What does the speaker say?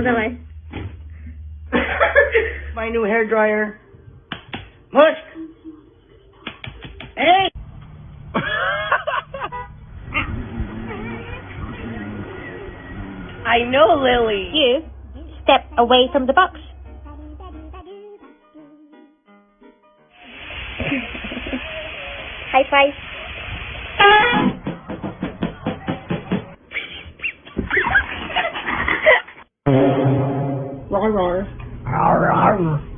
อะไร My new hair dryer. Mush! Hey! I know, Lily. You step away from the box. High five. Roar, roar. Arr, arr.